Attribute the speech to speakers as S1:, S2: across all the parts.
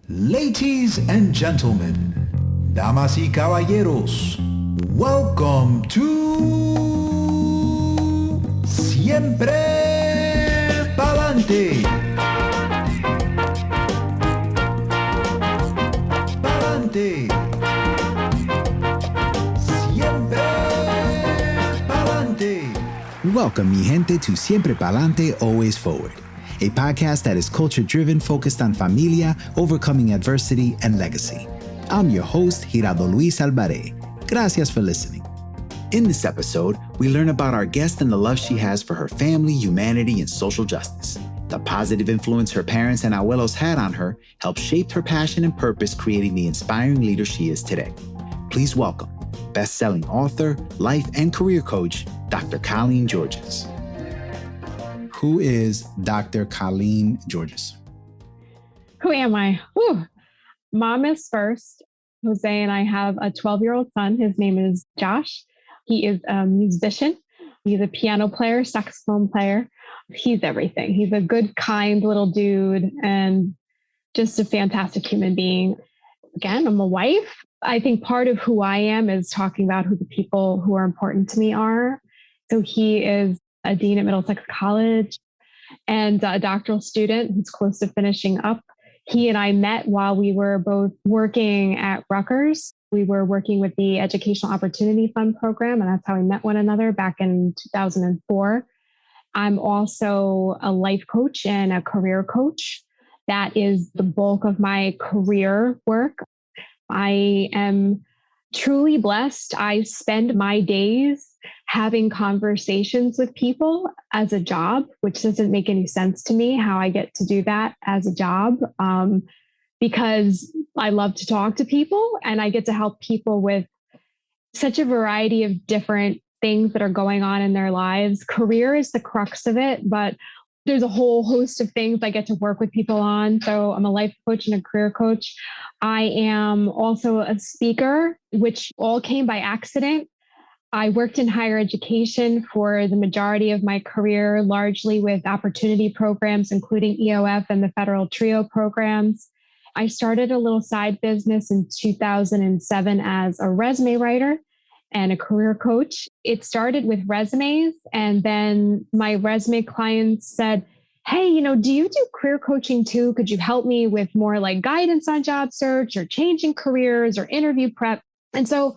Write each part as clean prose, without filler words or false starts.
S1: Ladies and gentlemen, damas y caballeros, welcome to Siempre Pa'lante. Pa'lante. Siempre Pa'lante.
S2: Welcome, mi gente, to Siempre Pa'lante, Always Forward, a podcast that is culture-driven, focused on familia, overcoming adversity, and legacy. I'm your host, Gerardo Luis Alvarez. Gracias for listening. In this episode, we learn about our guest and the love she has for her family, humanity, and social justice. The positive influence her parents and abuelos had on her helped shape her passion and purpose, creating the inspiring leader she is today. Please welcome best-selling author, life and career coach, Dr. Colleen Georges. Who is Dr. Colleen Georges?
S3: Who am I? Whew. Mom is first. Jose and I have a 12-year-old son. His name is Josh. He is a musician. He's a piano player, saxophone player. He's everything. He's a good, kind little dude and just a fantastic human being. Again, I'm a wife. I think part of who I am is talking about who the people who are important to me are. So he is a dean at Middlesex College and a doctoral student who's close to finishing up. He and I met while we were both working at Rutgers. We were working with the Educational Opportunity Fund program, and that's how we met one another back in 2004. I'm also a life coach and a career coach. That is the bulk of my career work. I am truly blessed. I spend my days having conversations with people as a job, which doesn't make any sense to me how I get to do that as a job, because I love to talk to people and I get to help people with such a variety of different things that are going on in their lives. Career is the crux of it, but there's a whole host of things I get to work with people on. So I'm a life coach and a career coach. I am also a speaker, which all came by accident. I worked in higher education for the majority of my career, largely with opportunity programs, including EOF and the federal TRIO programs. I started a little side business in 2007 as a resume writer and a career coach. It started with resumes, and then my resume clients said, hey, do you do career coaching too? Could you help me with more like guidance on job search or changing careers or interview prep? And so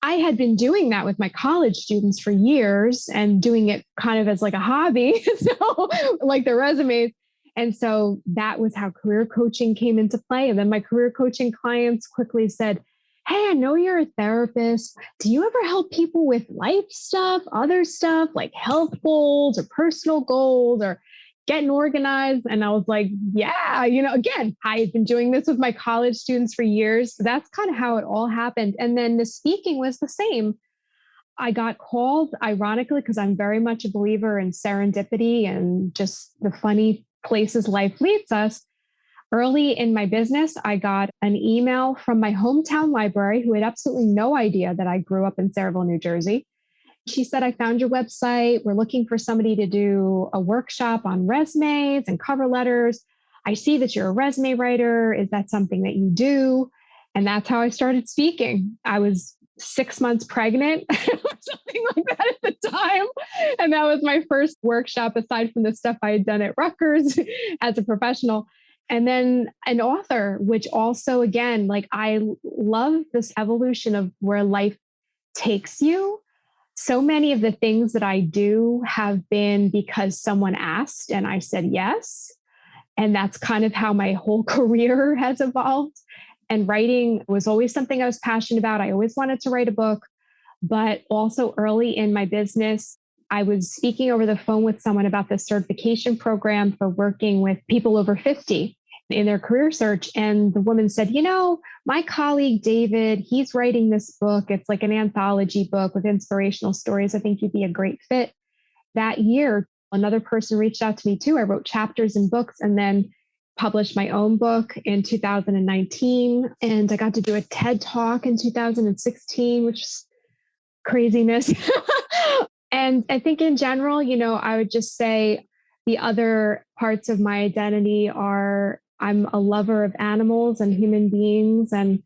S3: I had been doing that with my college students for years and doing it kind of as like a hobby. So like the resumes. And so that was how career coaching came into play. And then my career coaching clients quickly said, hey, I know you're a therapist. Do you ever help people with life stuff, other stuff like health goals or personal goals or getting organized? And I was like, yeah, again, I had been doing this with my college students for years. So that's kind of how it all happened. And then the speaking was the same. I got called, ironically, because I'm very much a believer in serendipity and just the funny places life leads us. Early in my business, I got an email from my hometown library who had absolutely no idea that I grew up in Sayreville, New Jersey. She said, I found your website. We're looking for somebody to do a workshop on resumes and cover letters. I see that you're a resume writer. Is that something that you do? And that's how I started speaking. I was 6 months pregnant, something like that at the time. And that was my first workshop, aside from the stuff I had done at Rutgers as a professional. And then an author, which also, again, like I love this evolution of where life takes you. So many of the things that I do have been because someone asked and I said yes. And that's kind of how my whole career has evolved. And writing was always something I was passionate about. I always wanted to write a book, but also early in my business, I was speaking over the phone with someone about this certification program for working with people over 50 in their career search. And the woman said, my colleague, David, he's writing this book. It's like an anthology book with inspirational stories. I think you'd be a great fit. That year, another person reached out to me too. I wrote chapters in books and then published my own book in 2019. And I got to do a TED Talk in 2016, which is craziness. And I think in general, I would just say the other parts of my identity are I'm a lover of animals and human beings and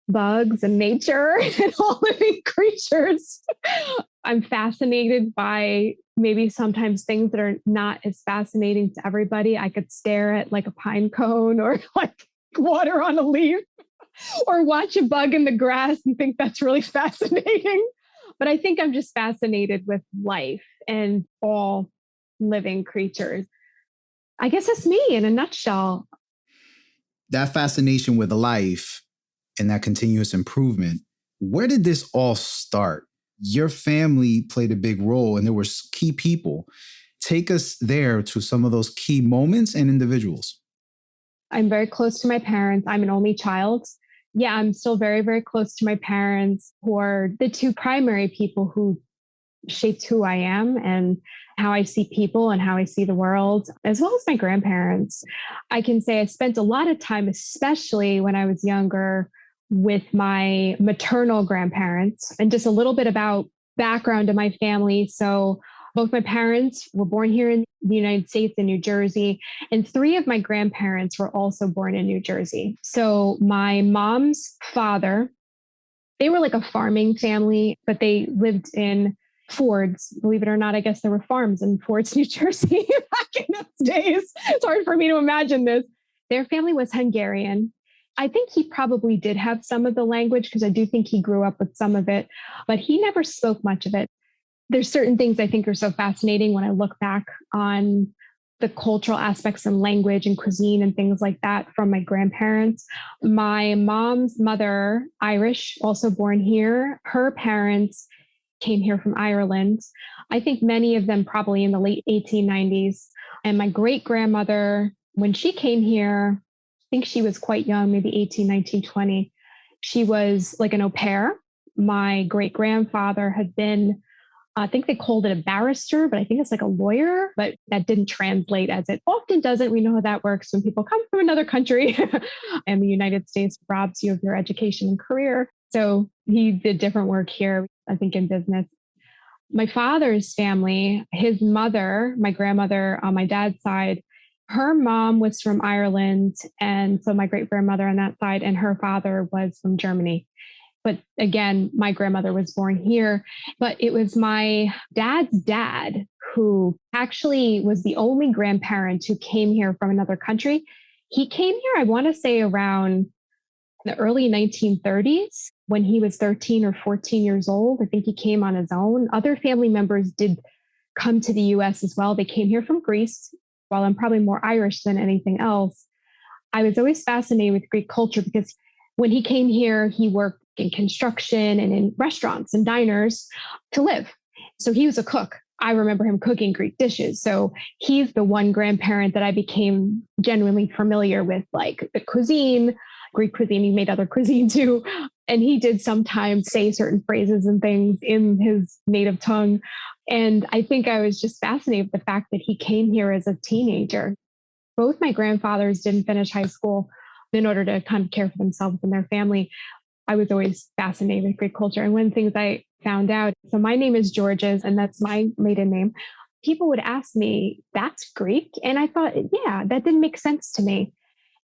S3: bugs and nature and all living creatures. I'm fascinated by maybe sometimes things that are not as fascinating to everybody. I could stare at like a pine cone or like water on a leaf or watch a bug in the grass and think that's really fascinating. But I think I'm just fascinated with life and all living creatures. I guess that's me in a nutshell.
S2: That fascination with life and that continuous improvement, where did this all start? Your family played a big role and there were key people. Take us there to some of those key moments and individuals.
S3: I'm very close to my parents. I'm an only child. Yeah, I'm still very, very close to my parents, who are the two primary people who shaped who I am and how I see people and how I see the world, as well as my grandparents. I can say I spent a lot of time, especially when I was younger, with my maternal grandparents. And just a little bit about background of my family. So both my parents were born here in the United States in New Jersey, and three of my grandparents were also born in New Jersey. So my mom's father, they were like a farming family, but they lived in Fords. Believe it or not, I guess there were farms in Fords, New Jersey back in those days. It's hard for me to imagine this. Their family was Hungarian. I think he probably did have some of the language because I do think he grew up with some of it, but he never spoke much of it. There's certain things I think are so fascinating when I look back on the cultural aspects and language and cuisine and things like that from my grandparents. My mom's mother, Irish, also born here. Her parents came here from Ireland. I think many of them probably in the late 1890s. And my great grandmother, when she came here, I think she was quite young, maybe 18, 19, 20. She was like an au pair. My great grandfather had been, I think they called it a barrister, but I think it's like a lawyer, but that didn't translate as it often doesn't. We know how that works when people come from another country and the United States robs you of your education and career. So he did different work here, I think, in business. My father's family, his mother, my grandmother on my dad's side, her mom was from Ireland. And so my great grandmother on that side, and her father was from Germany. But again, my grandmother was born here. But it was my dad's dad who actually was the only grandparent who came here from another country. He came here, I want to say, around the early 1930s when he was 13 or 14 years old. I think he came on his own. Other family members did come to the US as well. They came here from Greece. While I'm probably more Irish than anything else, I was always fascinated with Greek culture because when he came here, he worked in construction and in restaurants and diners to live. So he was a cook. I remember him cooking Greek dishes. So he's the one grandparent that I became genuinely familiar with, like the cuisine, Greek cuisine. He made other cuisine too. And he did sometimes say certain phrases and things in his native tongue. And I think I was just fascinated with the fact that he came here as a teenager. Both my grandfathers didn't finish high school in order to kind of care for themselves and their family. I was always fascinated with Greek culture. And one of the things I found out, so my name is Georges, and that's my maiden name. People would ask me, that's Greek? And I thought, yeah, that didn't make sense to me.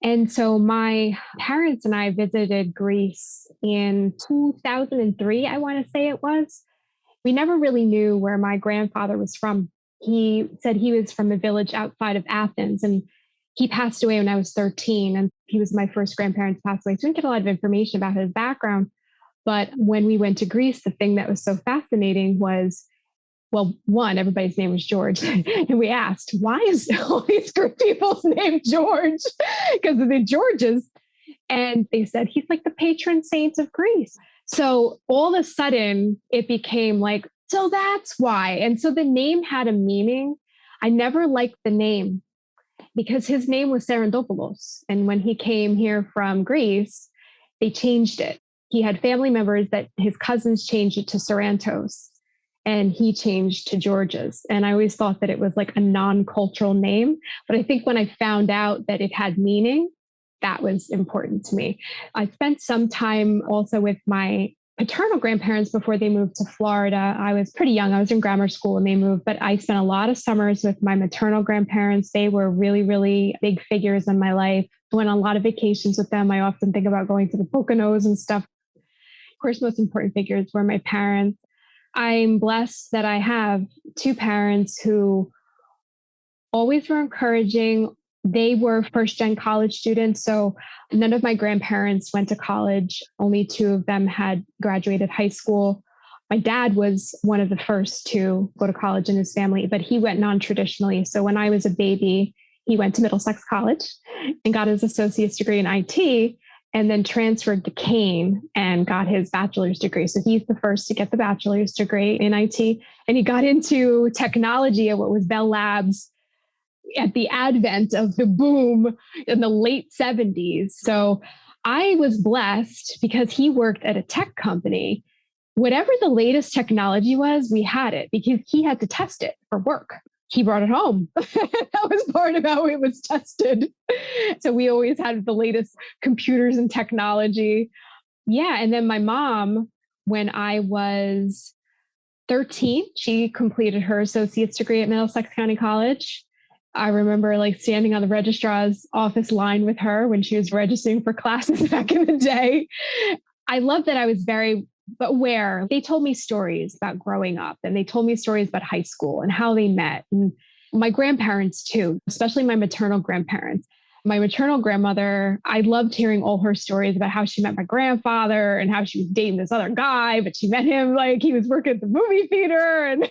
S3: And so my parents and I visited Greece in 2003, I want to say it was. We never really knew where my grandfather was from. He said he was from a village outside of Athens, and he passed away when I was 13, and he was my first grandparents passed away. So we didn't get a lot of information about his background. But when we went to Greece, the thing that was so fascinating was, well, one, everybody's name was George. And we asked, why is all these Greek people's name George? Because of the Georges. And they said, he's like the patron saint of Greece. So all of a sudden it became like, so that's why. And so the name had a meaning. I never liked the name because his name was Serendopoulos. And when he came here from Greece, they changed it. He had family members that his cousins changed it to Sarantos, and he changed to Georges. And I always thought that it was like a non-cultural name. But I think when I found out that it had meaning, that was important to me. I spent some time also with my paternal grandparents before they moved to Florida. I was pretty young. I was in grammar school when they moved, but I spent a lot of summers with my maternal grandparents. They were really, really big figures in my life. I went on a lot of vacations with them. I often think about going to the Poconos and stuff. Of course, most important figures were my parents. I'm blessed that I have two parents who always were encouraging. They were first-gen college students, so none of my grandparents went to college. Only two of them had graduated high school. My dad was one of the first to go to college in his family, but he went non-traditionally. So when I was a baby, he went to Middlesex College and got his associate's degree in IT, and then transferred to Kane and got his bachelor's degree. So he's the first to get the bachelor's degree in IT. And he got into technology at what was Bell Labs at the advent of the boom in the late 70s. So I was blessed because he worked at a tech company. Whatever the latest technology was, we had it because he had to test it for work. He brought it home. That was part of how it was tested. So we always had the latest computers and technology. Yeah. And then my mom, when I was 13, she completed her associate's degree at Middlesex County College. I remember like standing on the registrar's office line with her when she was registering for classes back in the day. I love that I was very aware. They told me stories about growing up, and they told me stories about high school and how they met. And my grandparents too, especially my maternal grandparents. My maternal grandmother, I loved hearing all her stories about how she met my grandfather and how she was dating this other guy, but she met him like he was working at the movie theater. And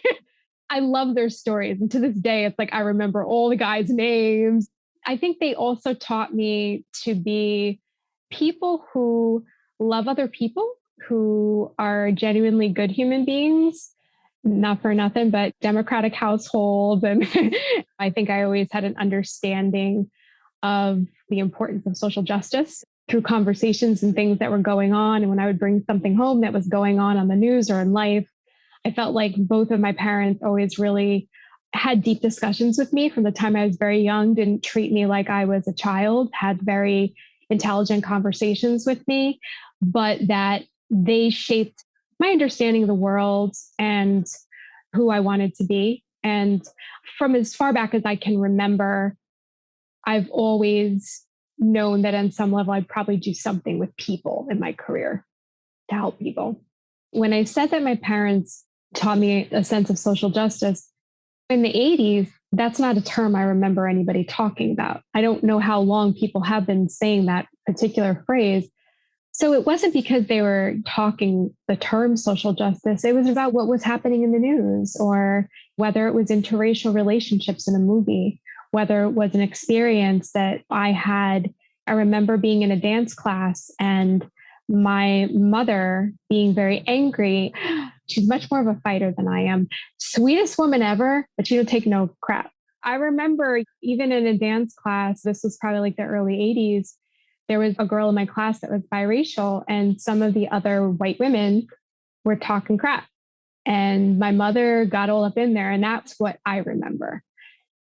S3: I love their stories. And to this day, it's like I remember all the guys' names. I think they also taught me to be people who love other people, who are genuinely good human beings, not for nothing, but democratic household. And I think I always had an understanding of the importance of social justice through conversations and things that were going on. And when I would bring something home that was going on the news or in life, I felt like both of my parents always really had deep discussions with me from the time I was very young, didn't treat me like I was a child, had very intelligent conversations with me, but that they shaped my understanding of the world and who I wanted to be. And from as far back as I can remember, I've always known that on some level, I'd probably do something with people in my career to help people. When I said that my parents taught me a sense of social justice in the 80s, that's not a term I remember anybody talking about. I don't know how long people have been saying that particular phrase. So it wasn't because they were talking the term social justice. It was about what was happening in the news, or whether it was interracial relationships in a movie, whether it was an experience that I had. I remember being in a dance class and my mother being very angry. She's much more of a fighter than I am. Sweetest woman ever, but she don't take no crap. I remember even in a dance class, this was probably like the early 80s, there was a girl in my class that was biracial, and some of the other white women were talking crap. And my mother got all up in there, and that's what I remember.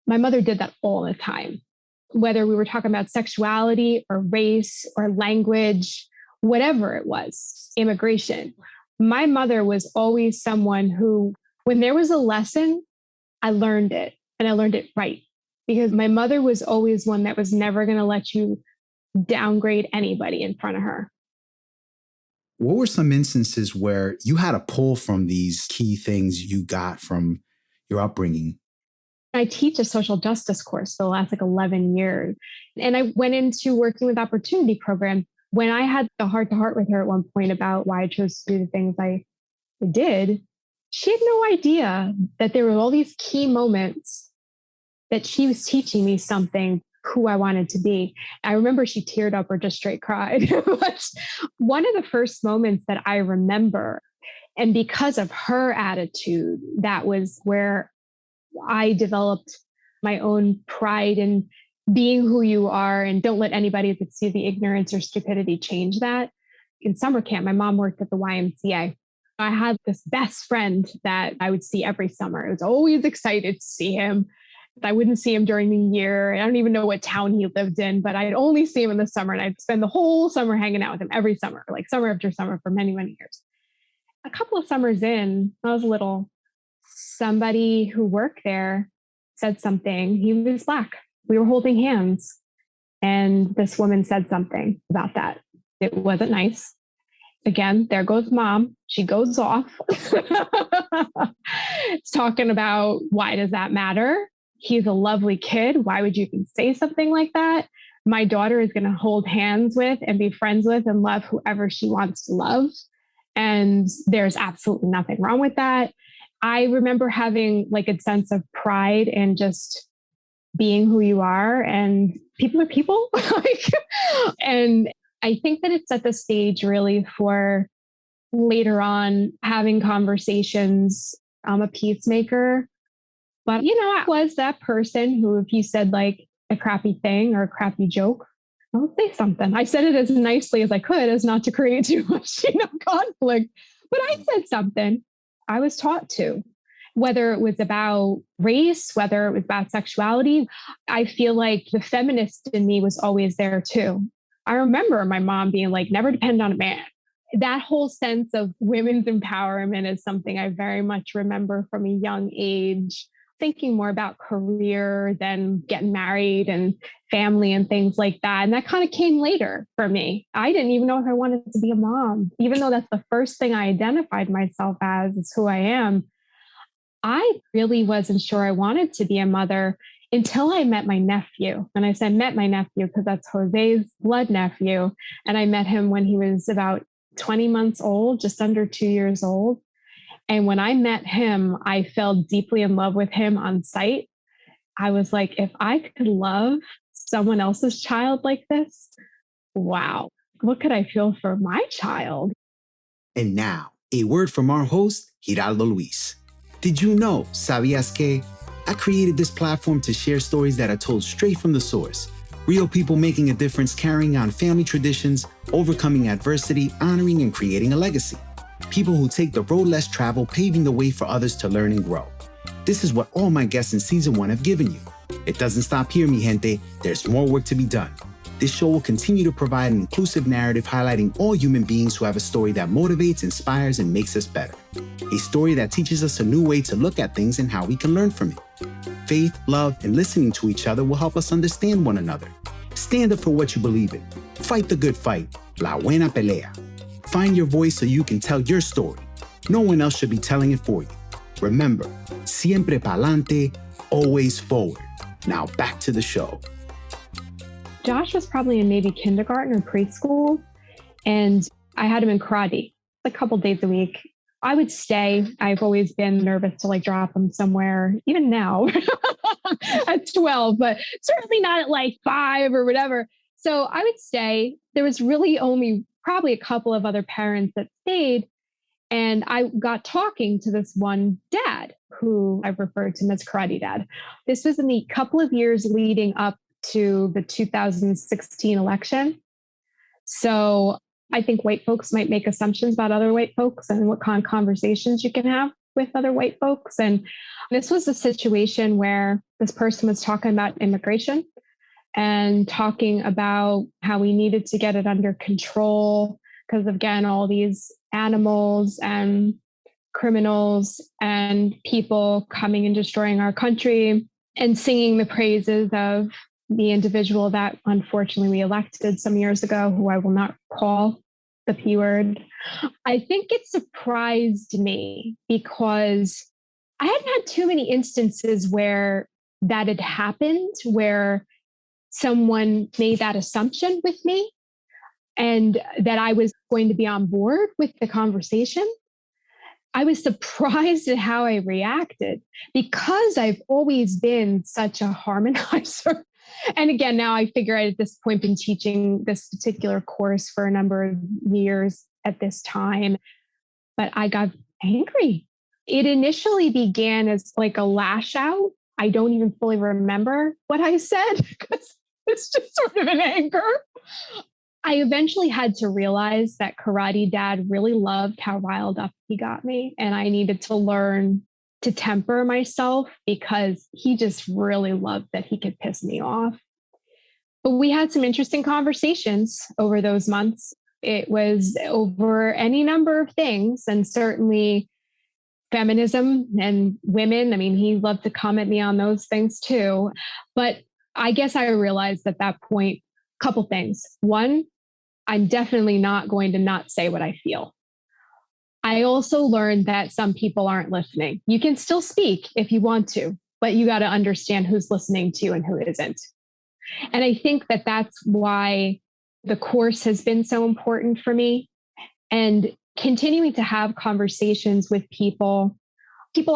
S3: My mother did that all the time, whether we were talking about sexuality or race or language, whatever it was, immigration. My mother was always someone who, when there was a lesson, I learned it, and I learned it right, because my mother was always one that was never going to let you downgrade anybody in front of her.
S2: What were some instances where you had to pull from these key things you got from your upbringing?
S3: I teach a social justice course for the last 11 years. And I went into working with opportunity program. When I had the heart to heart with her at one point about why I chose to do the things I did, she had no idea that there were all these key moments that she was teaching me something, who I wanted to be. I remember she teared up or just straight cried. But one of the first moments that I remember, and because of her attitude, that was where I developed my own pride in being who you are, and don't let anybody that sees the ignorance or stupidity change that. In summer camp, my mom worked at the YMCA. I had this best friend that I would see every summer. I was always excited to see him. I wouldn't see him during the year. I don't even know what town he lived in, but I'd only see him in the summer, and I'd spend the whole summer hanging out with him every summer, like summer after summer for many, many years. a couple of summers in, I was little, somebody who worked there said something. He was Black. We were holding hands. And this woman said something about that. It wasn't nice. Again, there goes mom. She goes off. It's talking about, why does that matter? He's a lovely kid. Why would you even say something like that? My daughter is going to hold hands with and be friends with and love whoever she wants to love. And there's absolutely nothing wrong with that. I remember having like a sense of pride and just being who you are, and people are people. And I think that it set the stage really for later on having conversations. I'm a peacemaker, but I was that person who, if you said like a crappy thing or a crappy joke, I'll say something. I said it as nicely as I could, as not to create too much, conflict, but I said something. I was taught to. Whether it was about race, whether it was about sexuality, I feel like the feminist in me was always there too. I remember my mom being like, never depend on a man. That whole sense of women's empowerment is something I very much remember from a young age, thinking more about career than getting married and family and things like that. And that kind of came later for me. I didn't even know if I wanted to be a mom, even though that's the first thing I identified myself as, is who I am. I really wasn't sure I wanted to be a mother until I met my nephew. And I said, met my nephew because that's Jose's blood nephew. And I met him when he was about 20 months old, just under 2 years old. And when I met him, I fell deeply in love with him on sight. I was like, if I could love someone else's child like this, wow, what could I feel for my child?
S2: And now, a word from our host, Giraldo Luis. Did you know, sabías que? I created this platform to share stories that are told straight from the source. Real people making a difference, carrying on family traditions, overcoming adversity, honoring and creating a legacy. People who take the road less traveled, paving the way for others to learn and grow. This is what all my guests in season 1 have given you. It doesn't stop here, mi gente. There's more work to be done. This show will continue to provide an inclusive narrative highlighting all human beings who have a story that motivates, inspires, and makes us better. A story that teaches us a new way to look at things and how we can learn from it. Faith, love, and listening to each other will help us understand one another. Stand up for what you believe in. Fight the good fight. La buena pelea. Find your voice so you can tell your story. No one else should be telling it for you. Remember, siempre pa'lante, always forward. Now back to the show.
S3: Josh was probably in maybe kindergarten or preschool, and I had him in karate a couple days a week. I would stay. I've always been nervous to like drop him somewhere, even now at 12, but certainly not at like 5 or whatever. So I would stay. There was really only probably a couple of other parents that stayed. And I got talking to this one dad who I've referred to him as Karate Dad. This was in the couple of years leading up to the 2016 election. So I think white folks might make assumptions about other white folks and what kind of conversations you can have with other white folks. And this was a situation where this person was talking about immigration and talking about how we needed to get it under control because, again, all these animals and criminals and people coming and destroying our country, and singing the praises of the individual that unfortunately we elected some years ago, who I will not call the P word. I think it surprised me because I hadn't had too many instances where that had happened, where someone made that assumption with me and that I was going to be on board with the conversation. I was surprised at how I reacted because I've always been such a harmonizer. And again, now I figure I'd at this point been teaching this particular course for a number of years at this time, but I got angry. It initially began as like a lash out. I don't even fully remember what I said because it's just sort of an anger. I eventually had to realize that Karate Dad really loved how riled up he got me, and I needed to learn to temper myself because he just really loved that he could piss me off. But we had some interesting conversations over those months. It was over any number of things, and certainly feminism and women. I mean, he loved to comment me on those things too. But I guess I realized at that point, a couple things. One, I'm definitely not going to not say what I feel. I also learned that some people aren't listening. You can still speak if you want to, but you got to understand who's listening to you and who isn't. And I think that that's why the course has been so important for me. And continuing to have conversations with people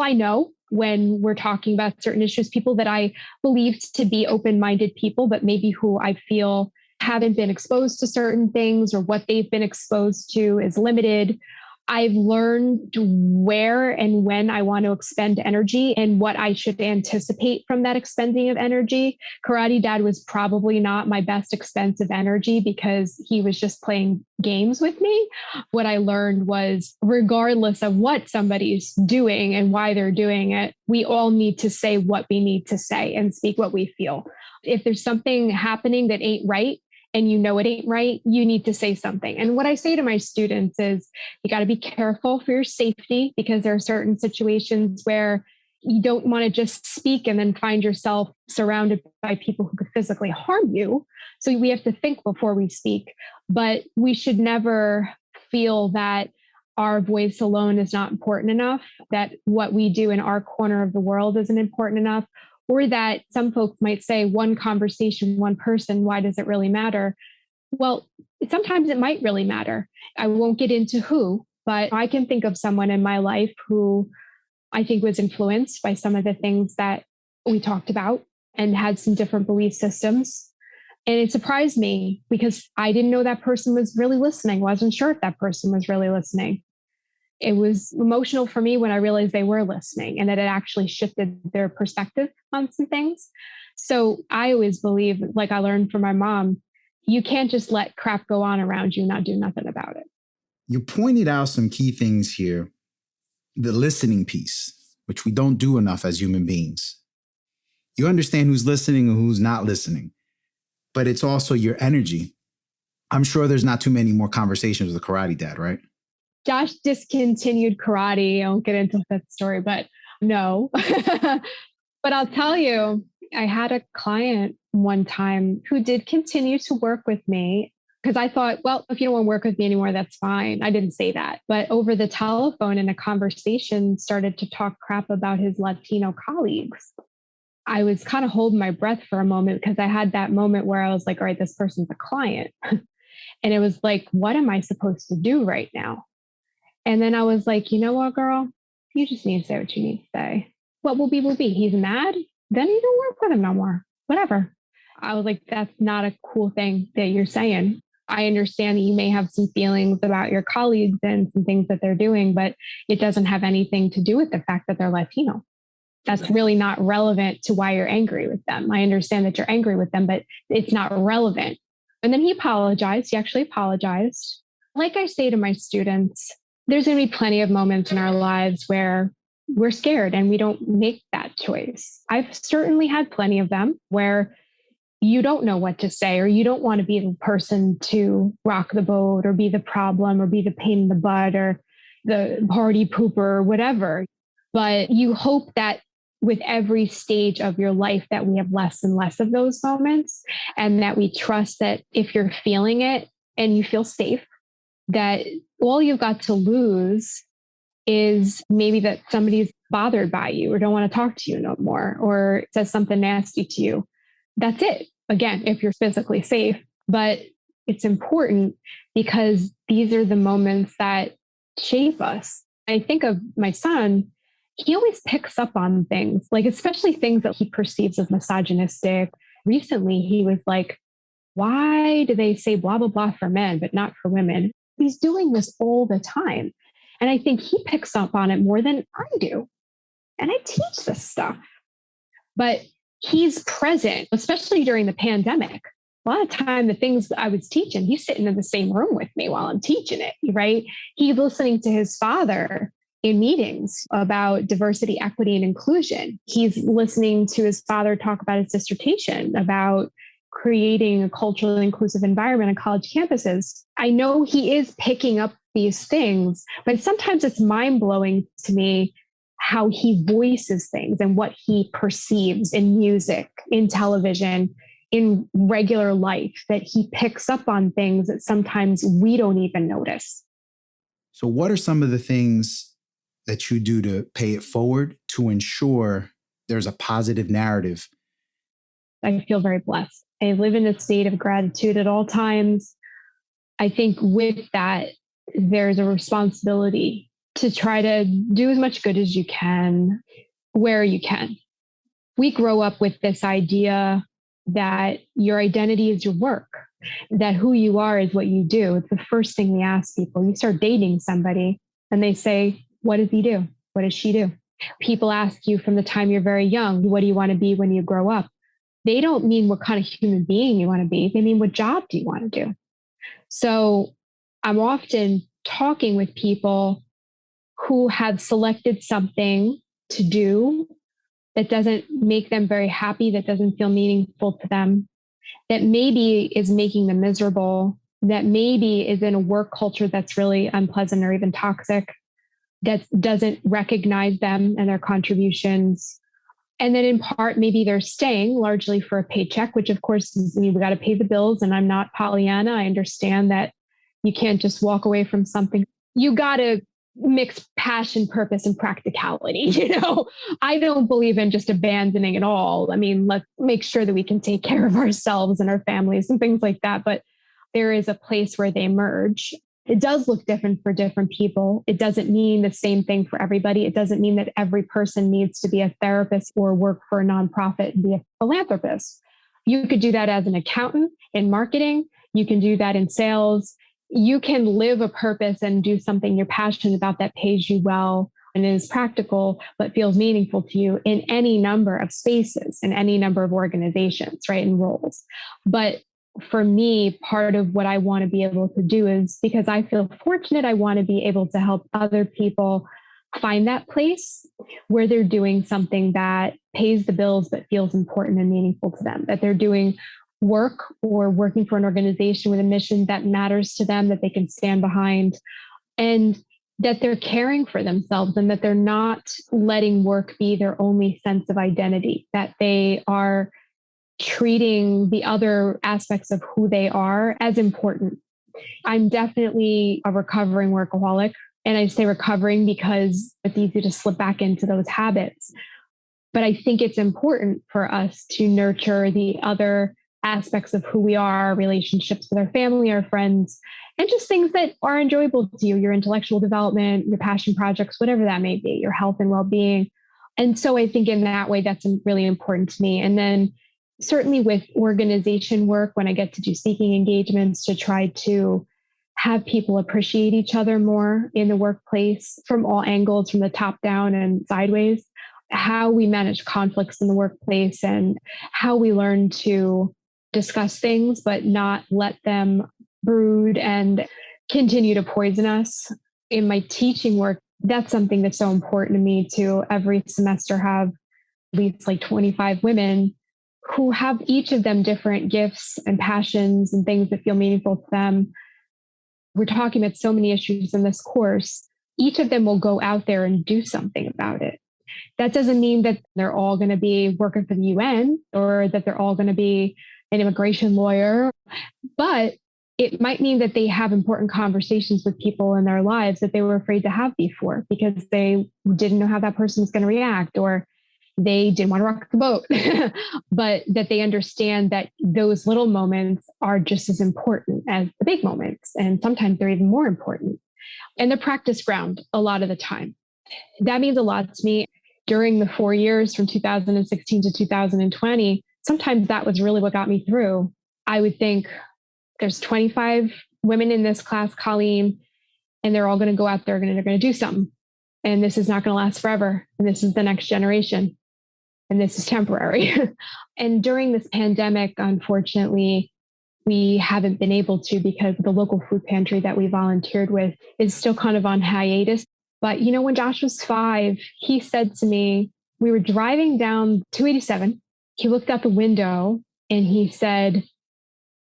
S3: I know when we're talking about certain issues, people that I believed to be open-minded people, but maybe who I feel haven't been exposed to certain things or what they've been exposed to is limited. I've learned where and when I want to expend energy and what I should anticipate from that expending of energy. Karate Dad was probably not my best expense of energy because he was just playing games with me. What I learned was, regardless of what somebody's doing and why they're doing it, we all need to say what we need to say and speak what we feel. If there's something happening that ain't right, and you know it ain't right, you need to say something. And what I say to my students is, you got to be careful for your safety, because there are certain situations where you don't want to just speak and then find yourself surrounded by people who could physically harm you. So we have to think before we speak, but we should never feel that our voice alone is not important enough, that what we do in our corner of the world isn't important enough. Or that some folks might say, one conversation, one person, why does it really matter? Well, sometimes it might really matter. I won't get into who, but I can think of someone in my life who I think was influenced by some of the things that we talked about and had some different belief systems. And it surprised me because I didn't know that person was really listening. Wasn't sure if that person was really listening. It was emotional for me when I realized they were listening and that it actually shifted their perspective on some things. So I always believe, like I learned from my mom, you can't just let crap go on around you and not do nothing about it.
S2: You pointed out some key things here. The listening piece, which we don't do enough as human beings. You understand who's listening and who's not listening, but it's also your energy. I'm sure there's not too many more conversations with a Karate Dad, right?
S3: Josh discontinued karate. I won't get into that story, but no. But I'll tell you, I had a client one time who did continue to work with me because I thought, well, if you don't want to work with me anymore, that's fine. I didn't say that. But over the telephone in a conversation, started to talk crap about his Latino colleagues. I was kind of holding my breath for a moment because I had that moment where I was like, all right, this person's a client. And it was like, what am I supposed to do right now? And then I was like, you know what, girl, you just need to say what you need to say. What will be, will be. He's mad. Then you don't work with him no more. Whatever. I was like, that's not a cool thing that you're saying. I understand that you may have some feelings about your colleagues and some things that they're doing, but it doesn't have anything to do with the fact that they're Latino. That's really not relevant to why you're angry with them. I understand that you're angry with them, but it's not relevant. And then he apologized. He actually apologized. Like I say to my students, there's going to be plenty of moments in our lives where we're scared and we don't make that choice. I've certainly had plenty of them where you don't know what to say, or you don't want to be the person to rock the boat or be the problem or be the pain in the butt or the party pooper or whatever. But you hope that with every stage of your life that we have less and less of those moments, and that we trust that if you're feeling it and you feel safe, that all you've got to lose is maybe that somebody's bothered by you or don't want to talk to you no more or says something nasty to you. That's it. Again, if you're physically safe, but it's important because these are the moments that shape us. I think of my son, he always picks up on things, like especially things that he perceives as misogynistic. Recently, he was like, why do they say blah, blah, blah for men, but not for women? He's doing this all the time. And I think he picks up on it more than I do. And I teach this stuff. But he's present, especially during the pandemic. A lot of time, the things I was teaching, he's sitting in the same room with me while I'm teaching it, right? He's listening to his father in meetings about diversity, equity, and inclusion. He's listening to his father talk about his dissertation about creating a culturally inclusive environment on college campuses. I know he is picking up these things, but sometimes it's mind-blowing to me how he voices things and what he perceives in music, in television, in regular life, that he picks up on things that sometimes we don't even notice.
S2: So what are some of the things that you do to pay it forward to ensure there's a positive narrative?
S3: I feel very blessed. I live in a state of gratitude at all times. I think with that, there's a responsibility to try to do as much good as you can, where you can. We grow up with this idea that your identity is your work, that who you are is what you do. It's the first thing we ask people. You start dating somebody and they say, what does he do? What does she do? People ask you from the time you're very young, what do you want to be when you grow up? They don't mean what kind of human being you want to be. They mean, what job do you want to do? So I'm often talking with people who have selected something to do that doesn't make them very happy, that doesn't feel meaningful to them, that maybe is making them miserable, that maybe is in a work culture that's really unpleasant or even toxic, that doesn't recognize them and their contributions. And then in part, maybe they're staying largely for a paycheck, which of course is, we got to pay the bills. And I'm not Pollyanna. I understand that you can't just walk away from something. You got to mix passion, purpose, and practicality. I don't believe in just abandoning it all. I mean, let's make sure that we can take care of ourselves and our families and things like that. But there is a place where they merge. It does look different for different people. It doesn't mean the same thing for everybody. It doesn't mean that every person needs to be a therapist or work for a nonprofit and be a philanthropist. You could do that as an accountant in marketing. You can do that in sales. You can live a purpose and do something you're passionate about that pays you well and is practical, but feels meaningful to you in any number of spaces, in any number of organizations, right, and roles. But for me, part of what I want to be able to do is, because I feel fortunate, I want to be able to help other people find that place where they're doing something that pays the bills, but feels important and meaningful to them, that they're doing work or working for an organization with a mission that matters to them, that they can stand behind, and that they're caring for themselves, and that they're not letting work be their only sense of identity, that they are treating the other aspects of who they are as important. I'm definitely a recovering workaholic. And I say recovering because it's easy to slip back into those habits. But I think it's important for us to nurture the other aspects of who we are, relationships with our family, our friends, and just things that are enjoyable to you, your intellectual development, your passion projects, whatever that may be, your health and well-being. And so I think in that way, that's really important to me. And then certainly with organization work, when I get to do speaking engagements, to try to have people appreciate each other more in the workplace from all angles, from the top down and sideways, how we manage conflicts in the workplace and how we learn to discuss things, but not let them brood and continue to poison us. In my teaching work, that's something that's so important to me to every semester have at least like 25 women who have each of them different gifts and passions and things that feel meaningful to them. We're talking about so many issues in this course. Each of them will go out there and do something about it. That doesn't mean that they're all going to be working for the UN or that they're all going to be an immigration lawyer, but it might mean that they have important conversations with people in their lives that they were afraid to have before because they didn't know how that person was going to react, or they didn't want to rock the boat, but that they understand that those little moments are just as important as the big moments. And sometimes they're even more important. And the practice ground a lot of the time. That means a lot to me. During the 4 years from 2016 to 2020, sometimes that was really what got me through. I would think there's 25 women in this class, Colleen, and they're all going to go out there and they're going to do something. And this is not going to last forever. And this is the next generation. And this is temporary. And during this pandemic, unfortunately, we haven't been able to because the local food pantry that we volunteered with is still kind of on hiatus. But, when Josh was 5, he said to me, we were driving down 287. He looked out the window And he said,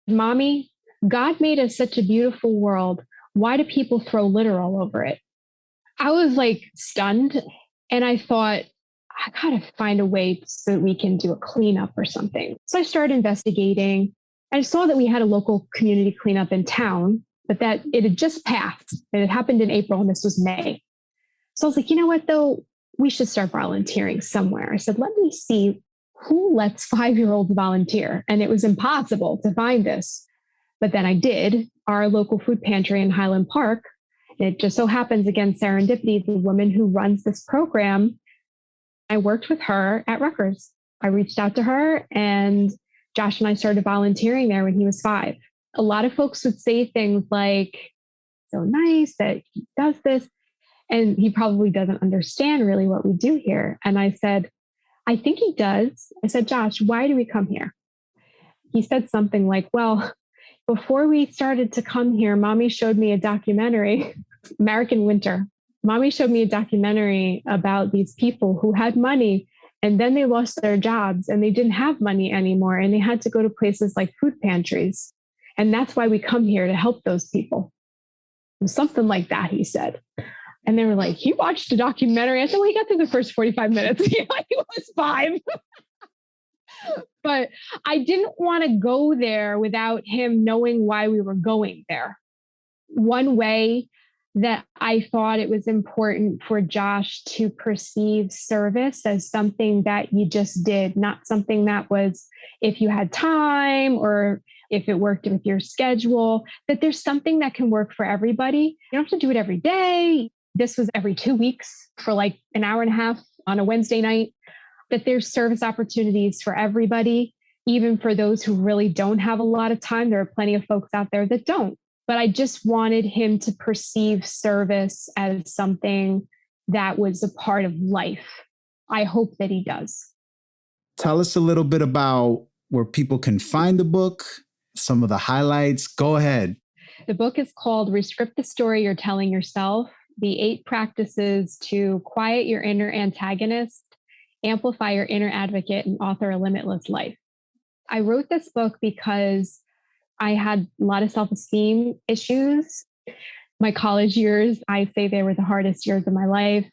S3: Mommy, God made us such a beautiful world. Why do people throw litter all over it? I was like stunned. And I thought, I gotta find a way so that we can do a cleanup or something. So I started investigating. I saw that we had a local community cleanup in town, but that it had just passed. It had happened in April and this was May. So I was like, you know what, though? We should start volunteering somewhere. I said, let me see who lets 5-year-olds volunteer. And it was impossible to find this. But then I did. Our local food pantry in Highland Park. And it just so happens, again, serendipity, the woman who runs this program, I worked with her at Rutgers. I reached out to her and Josh and I started volunteering there when he was 5. A lot of folks would say things like, so nice that he does this. And he probably doesn't understand really what we do here. And I said, I think he does. I said, Josh, why do we come here? He said something like, well, before we started to come here, Mommy showed me a documentary, American Winter. Mommy showed me a documentary about these people who had money and then they lost their jobs and they didn't have money anymore. And they had to go to places like food pantries. And that's why we come here, to help those people. Something like that, he said. And they were like, he watched a documentary. I said, well, he got through the first 45 minutes. He was 5. But I didn't want to go there without him knowing why we were going there. One way that I thought it was important for Josh to perceive service as something that you just did, not something that was if you had time or if it worked with your schedule, that there's something that can work for everybody. You don't have to do it every day. This was every 2 weeks for like an hour and a half on a Wednesday night, that there's service opportunities for everybody, even for those who really don't have a lot of time. There are plenty of folks out there that don't. But I just wanted him to perceive service as something that was a part of life. I hope that he does.
S2: Tell us a little bit about where people can find the book, some of the highlights. Go ahead.
S3: The book is called Rescript the Story You're Telling Yourself, the 8 practices to quiet your inner antagonist, amplify your inner advocate, and author a limitless life. I wrote this book because I had a lot of self-esteem issues. My college years, I say they were the hardest years of my life.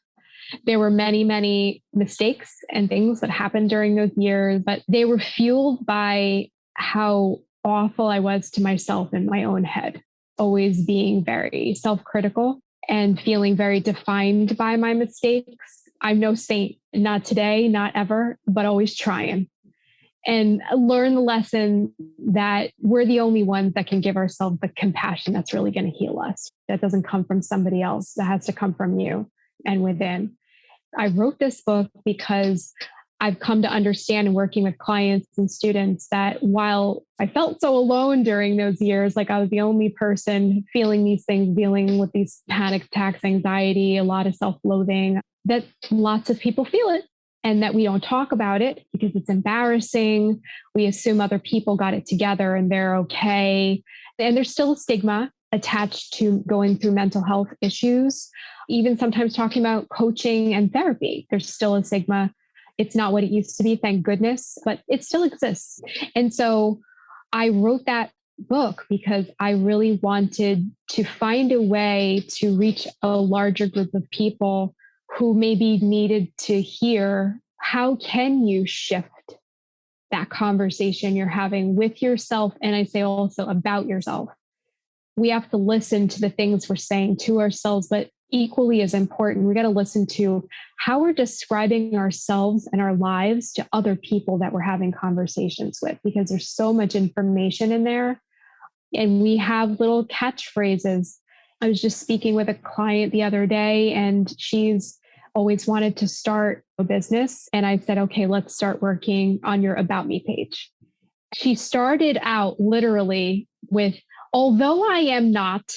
S3: There were many, many mistakes and things that happened during those years, but they were fueled by how awful I was to myself in my own head, always being very self-critical and feeling very defined by my mistakes. I'm no saint, not today, not ever, but always trying. And learn the lesson that we're the only ones that can give ourselves the compassion that's really going to heal us. That doesn't come from somebody else. That has to come from you and within. I wrote this book because I've come to understand in working with clients and students that while I felt so alone during those years, like I was the only person feeling these things, dealing with these panic attacks, anxiety, a lot of self-loathing, that lots of people feel it. And that we don't talk about it because it's embarrassing. We assume other people got it together and they're okay. And there's still a stigma attached to going through mental health issues. Even sometimes talking about coaching and therapy, there's still a stigma. It's not what it used to be, thank goodness, but it still exists. And so I wrote that book because I really wanted to find a way to reach a larger group of people who maybe needed to hear, how can you shift that conversation you're having with yourself? And I say also about yourself. We have to listen to the things we're saying to ourselves, but equally as important, we got to listen to how we're describing ourselves and our lives to other people that we're having conversations with, because there's so much information in there. And we have little catchphrases. I was just speaking with a client the other day, and she's always wanted to start a business. And I said, okay, let's start working on your About Me page. She started out literally with, although I am not.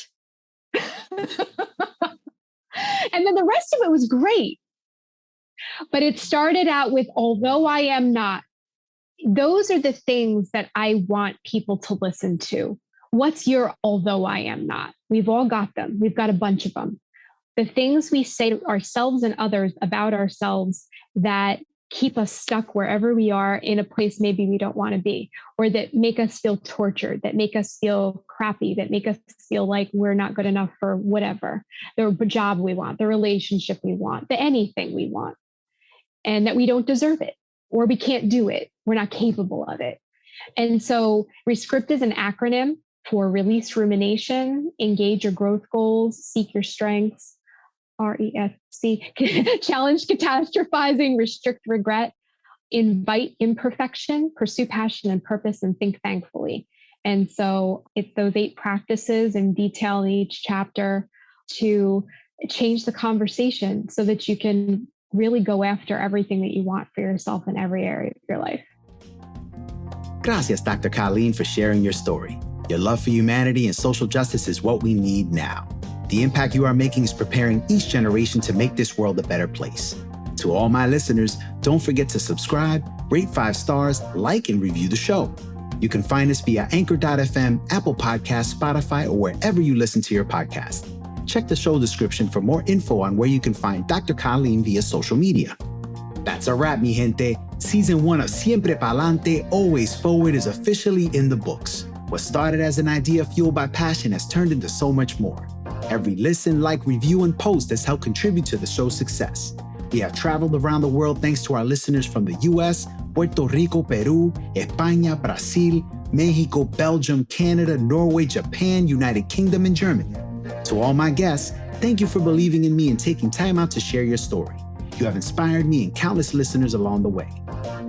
S3: And then the rest of it was great. But it started out with, although I am not. Those are the things that I want people to listen to. What's your although I am not? We've all got them. We've got a bunch of them. The things we say to ourselves and others about ourselves that keep us stuck wherever we are in a place maybe we don't want to be, or that make us feel tortured, that make us feel crappy, that make us feel like we're not good enough for whatever, the job we want, the relationship we want, the anything we want, and that we don't deserve it, or we can't do it, we're not capable of it. And so RESCRIPT is an acronym for release rumination, engage your growth goals, seek your strengths, RESC, challenge catastrophizing, restrict regret, invite imperfection, pursue passion and purpose, and think thankfully. And so it's those 8 practices in detail in each chapter to change the conversation so that you can really go after everything that you want for yourself in every area of your life.
S2: Gracias, Dr. Colleen, for sharing your story. Your love for humanity and social justice is what we need now. The impact you are making is preparing each generation to make this world a better place. To all my listeners, don't forget to subscribe, rate 5 stars, like, and review the show. You can find us via Anchor.fm, Apple Podcasts, Spotify, or wherever you listen to your podcast. Check the show description for more info on where you can find Dr. Colleen via social media. That's a wrap, mi gente. Season 1 of Siempre Pa'lante, Always Forward is officially in the books. What started as an idea fueled by passion has turned into so much more. Every listen, like, review, and post has helped contribute to the show's success. We have traveled around the world thanks to our listeners from the US, Puerto Rico, Peru, España, Brazil, Mexico, Belgium, Canada, Norway, Japan, United Kingdom, and Germany. To all my guests, thank you for believing in me and taking time out to share your story. You have inspired me and countless listeners along the way.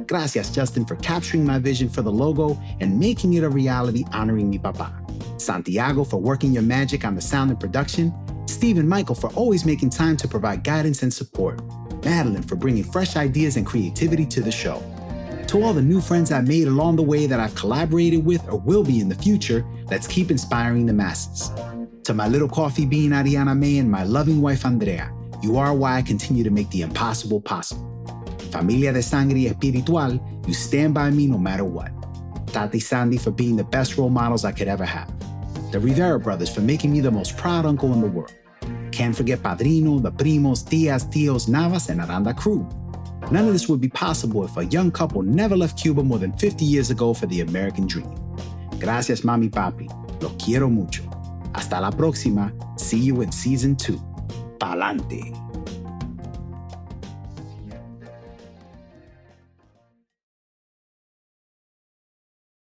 S2: Gracias, Justin, for capturing my vision for the logo and making it a reality honoring mi papá. Santiago for working your magic on the sound and production. Steve and Michael for always making time to provide guidance and support. Madeline for bringing fresh ideas and creativity to the show. To all the new friends I've made along the way that I've collaborated with or will be in the future, let's keep inspiring the masses. To my little coffee bean Ariana May and my loving wife Andrea, you are why I continue to make the impossible possible. Familia de Sangre Espiritual, you stand by me no matter what. Tati Sandy for being the best role models I could ever have. The Rivera brothers for making me the most proud uncle in the world. Can't forget Padrino, the Primos, Tias, Tios, Navas, and Aranda crew. None of this would be possible if a young couple never left Cuba more than 50 years ago for the American dream. Gracias, Mami Papi. Los quiero mucho. Hasta la próxima. See you in season 2. Pa'lante.